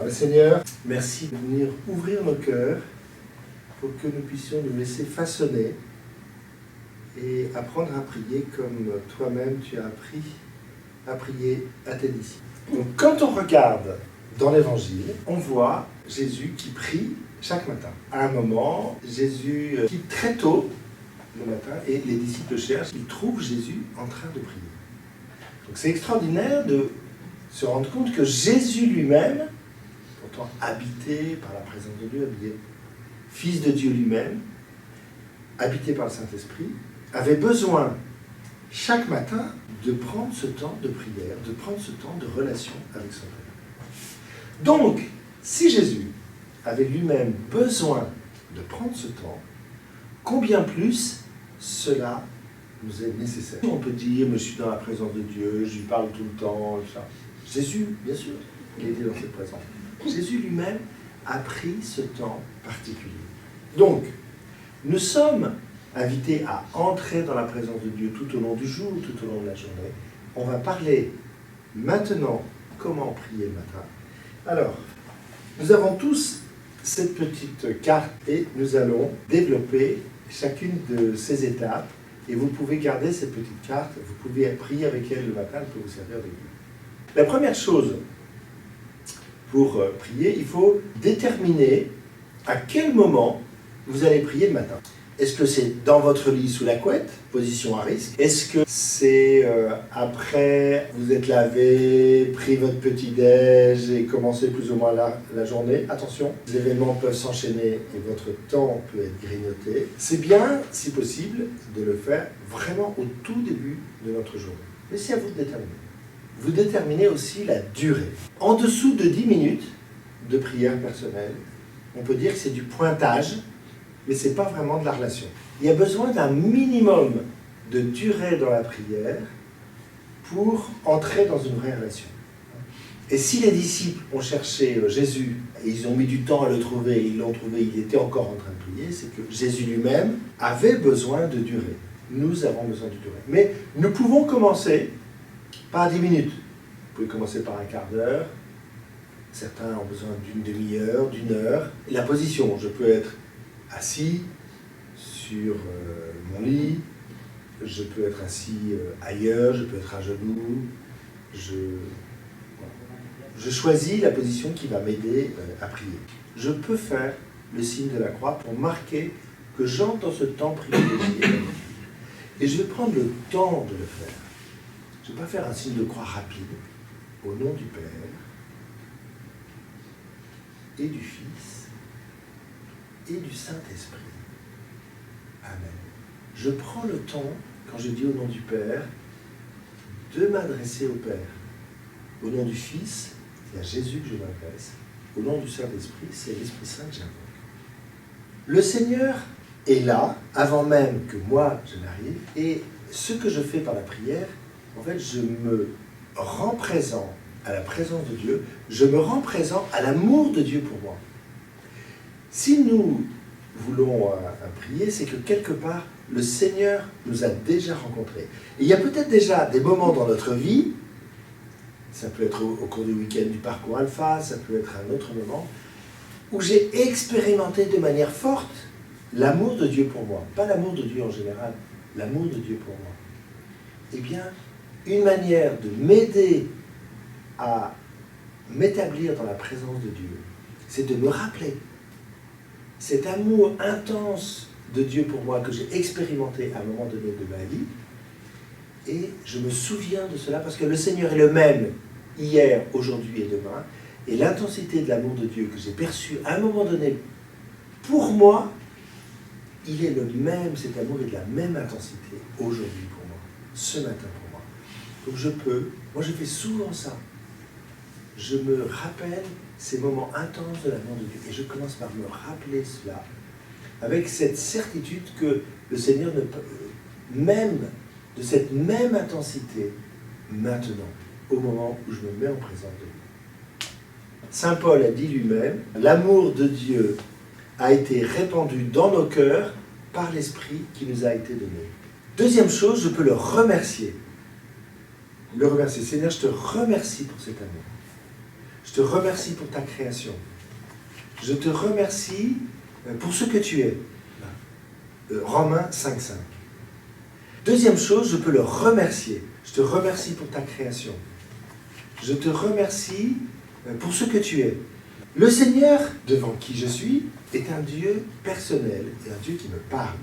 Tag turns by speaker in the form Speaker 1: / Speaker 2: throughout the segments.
Speaker 1: Seigneur, merci de venir ouvrir nos cœurs pour que nous puissions nous laisser façonner et apprendre à prier comme toi-même tu as appris à prier à tes disciples. Donc quand on regarde dans l'Évangile, on voit Jésus qui prie chaque matin. À un moment, Jésus quitte très tôt le matin et les disciples cherchent, ils trouvent Jésus en train de prier. Donc c'est extraordinaire de se rendre compte que Jésus lui-même, pourtant habité par la présence de Dieu, habité, Fils de Dieu lui-même, habité par le Saint-Esprit, avait besoin chaque matin de prendre ce temps de prière, de prendre ce temps de relation avec son Père. Donc, si Jésus avait lui-même besoin de prendre ce temps, combien plus cela nous est nécessaire. On peut dire, mais je suis dans la présence de Dieu, je lui parle tout le temps, ça. Jésus, bien sûr, il était dans cette présence. Jésus lui-même a pris ce temps particulier. Donc, nous sommes invités à entrer dans la présence de Dieu tout au long du jour, tout au long de la journée. On va parler maintenant comment prier le matin. Alors, nous avons tous cette petite carte et nous allons développer chacune de ces étapes et vous pouvez garder cette petite carte, vous pouvez prier avec elle le matin, elle peut vous servir de guide. La première chose pour prier, il faut déterminer à quel moment vous allez prier le matin. Est-ce que c'est dans votre lit sous la couette, position à risque? Est-ce que c'est après vous êtes lavé, pris votre petit-déj et commencé plus ou moins la journée? Attention, les événements peuvent s'enchaîner et votre temps peut être grignoté. C'est bien, si possible, de le faire vraiment au tout début de notre journée. Mais c'est à vous de déterminer. Vous déterminez aussi la durée. En dessous de 10 minutes de prière personnelle, on peut dire que c'est du pointage, mais ce n'est pas vraiment de la relation. Il y a besoin d'un minimum de durée dans la prière pour entrer dans une vraie relation. Et si les disciples ont cherché Jésus, et ils ont mis du temps à le trouver, ils l'ont trouvé, il était encore en train de prier, c'est que Jésus lui-même avait besoin de durée. Nous avons besoin de durée. Mais nous pouvons commencer pas à 10 minutes. Vous pouvez commencer par un quart d'heure. Certains ont besoin d'une demi-heure, d'une heure. Et la position, je peux être assis sur mon lit, je peux être assis ailleurs, je peux être à genoux, je choisis la position qui va m'aider à prier. Je peux faire le signe de la croix pour marquer que j'entre dans ce temps privilégié. Et je vais prendre le temps de le faire. Je ne vais pas faire un signe de croix rapide, au nom du Père et du Fils et du Saint-Esprit. Amen. Je prends le temps, quand je dis au nom du Père, de m'adresser au Père. Au nom du Fils, c'est à Jésus que je m'adresse. Au nom du Saint-Esprit, c'est l'Esprit Saint que j'invoque. Le Seigneur est là, avant même que moi je n'arrive, et ce que je fais par la prière, en fait, je me rends présent à la présence de Dieu, je me rends présent à l'amour de Dieu pour moi. Si nous voulons prier, c'est que quelque part, le Seigneur nous a déjà rencontrés. Et il y a peut-être déjà des moments dans notre vie, ça peut être au cours du week-end du parcours Alpha, ça peut être un autre moment, où j'ai expérimenté de manière forte l'amour de Dieu pour moi. Pas l'amour de Dieu en général, l'amour de Dieu pour moi. Eh bien, une manière de m'aider à m'établir dans la présence de Dieu, c'est de me rappeler cet amour intense de Dieu pour moi que j'ai expérimenté à un moment donné de ma vie, et je me souviens de cela parce que le Seigneur est le même hier, aujourd'hui et demain, et l'intensité de l'amour de Dieu que j'ai perçu à un moment donné pour moi, il est le même, cet amour est de la même intensité aujourd'hui pour moi, ce matin pour moi. Donc moi je fais souvent ça, je me rappelle ces moments intenses de l'amour de Dieu. Et je commence par me rappeler cela, avec cette certitude que le Seigneur ne peut, même de cette même intensité, maintenant, au moment où je me mets en présence de lui. Saint Paul a dit lui-même, l'amour de Dieu a été répandu dans nos cœurs par l'Esprit qui nous a été donné. Deuxième chose, je peux le remercier. Le remercier. Seigneur, je te remercie pour cet amour. Je te remercie pour ta création. Je te remercie pour ce que tu es. Romains 5,5. Deuxième chose, je peux le remercier. Je te remercie pour ta création. Je te remercie pour ce que tu es. Le Seigneur, devant qui je suis, est un Dieu personnel et un Dieu qui me parle.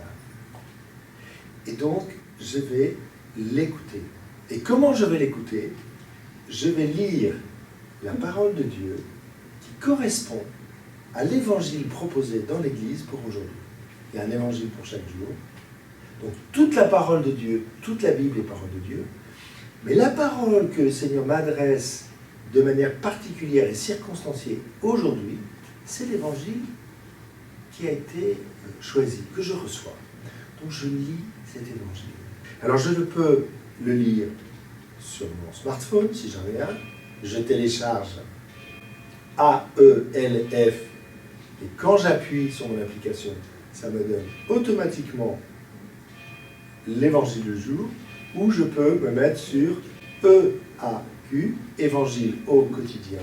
Speaker 1: Et donc, je vais l'écouter. Et comment je vais l'écouter? Je vais lire la parole de Dieu qui correspond à l'évangile proposé dans l'Église pour aujourd'hui. Il y a un évangile pour chaque jour. Donc, toute la parole de Dieu, toute la Bible est parole de Dieu. Mais la parole que le Seigneur m'adresse de manière particulière et circonstanciée aujourd'hui, c'est l'évangile qui a été choisi, que je reçois. Donc je lis cet évangile. Alors je peux le lire sur mon smartphone, si j'en ai un. Je télécharge AELF et quand j'appuie sur mon application, ça me donne automatiquement l'évangile du jour, ou je peux me mettre sur EAQ, évangile au quotidien,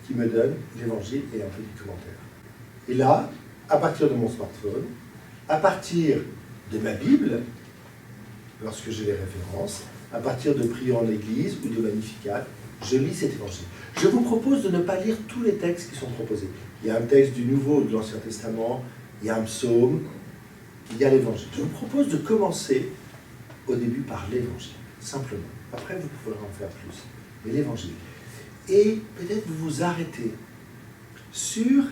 Speaker 1: qui me donne l'évangile et un petit commentaire. Et là, à partir de mon smartphone, à partir de ma Bible, lorsque j'ai les références, à partir de prières en église ou de Magnificat, je lis cet évangile. Je vous propose de ne pas lire tous les textes qui sont proposés. Il y a un texte du Nouveau ou de l'Ancien Testament, il y a un psaume, il y a l'évangile. Je vous propose de commencer au début par l'évangile, simplement. Après, vous pourrez en faire plus. Mais l'évangile. Et peut-être vous vous arrêtez sur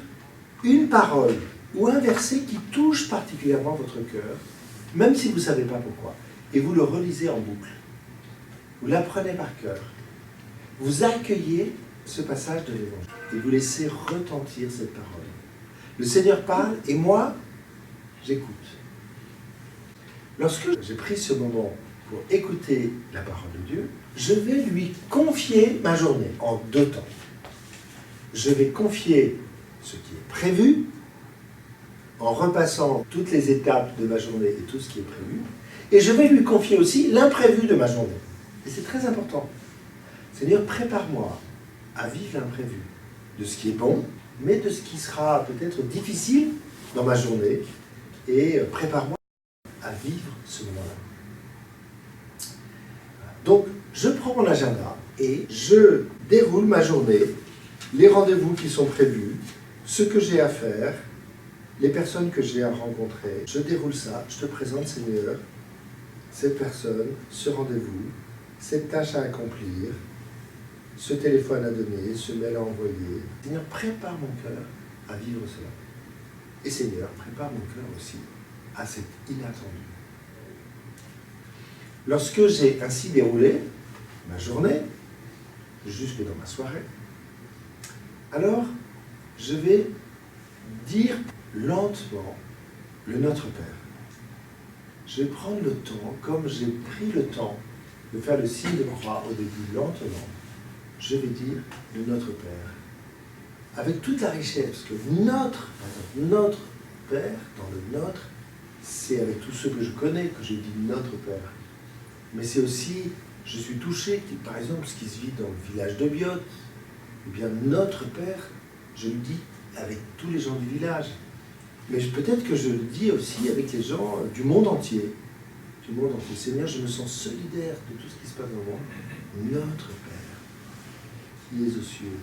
Speaker 1: une parole ou un verset qui touche particulièrement votre cœur, même si vous ne savez pas pourquoi, et vous le relisez en boucle. Vous l'apprenez par cœur. Vous accueillez ce passage de l'évangile et vous laissez retentir cette parole. Le Seigneur parle et moi, j'écoute. Lorsque j'ai pris ce moment pour écouter la parole de Dieu, je vais lui confier ma journée en 2 temps. Je vais confier ce qui est prévu, en repassant toutes les étapes de ma journée et tout ce qui est prévu, et je vais lui confier aussi l'imprévu de ma journée. Et c'est très important. Seigneur, prépare-moi à vivre l'imprévu de ce qui est bon, mais de ce qui sera peut-être difficile dans ma journée, et prépare-moi à vivre ce moment-là. Donc, je prends mon agenda et je déroule ma journée, les rendez-vous qui sont prévus, ce que j'ai à faire, les personnes que j'ai à rencontrer. Je déroule ça, je te présente, Seigneur, cette personne, ce rendez-vous, cette tâche à accomplir, ce téléphone à donner, ce mail à envoyer. Seigneur, prépare mon cœur à vivre cela. Et Seigneur, prépare mon cœur aussi à cet inattendu. Lorsque j'ai ainsi déroulé ma journée, jusque dans ma soirée, alors je vais dire lentement le Notre Père. Je vais prendre le temps, comme j'ai pris le temps de faire le signe de croix au début lentement, je vais dire le Notre Père. Avec toute la richesse, parce que notre Père, dans le Notre, c'est avec tous ceux que je connais que je dis Notre Père. Mais c'est aussi, je suis touché, par exemple, ce qui se vit dans le village de Biot, eh bien Notre Père, je le dis avec tous les gens du village. Mais peut-être que je le dis aussi avec les gens du monde entier. Du monde entier. Seigneur, je me sens solidaire de tout ce qui se passe dans le monde. Notre Père, qui es aux cieux,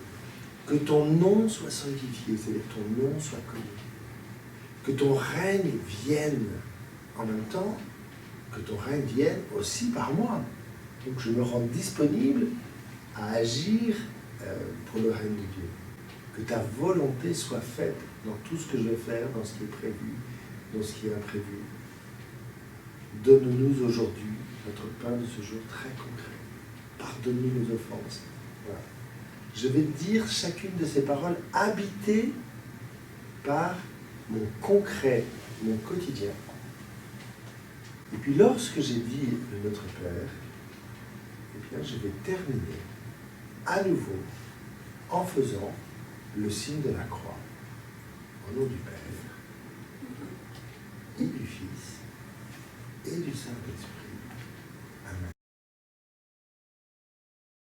Speaker 1: que ton nom soit sanctifié, c'est-à-dire que ton nom soit connu. Que ton règne vienne en même temps, que ton règne vienne aussi par moi. Donc je me rends disponible à agir pour le règne de Dieu. Que ta volonté soit faite dans tout ce que je vais faire, dans ce qui est prévu, dans ce qui est imprévu. Donne-nous aujourd'hui notre pain de ce jour très concret. Pardonne-nous nos offenses. Voilà. Je vais dire chacune de ces paroles habitées par mon concret, mon quotidien. Et puis lorsque j'ai dit le Notre Père, eh bien je vais terminer à nouveau en faisant le signe de la croix, au nom du Père, et du Fils, et du Saint-Esprit.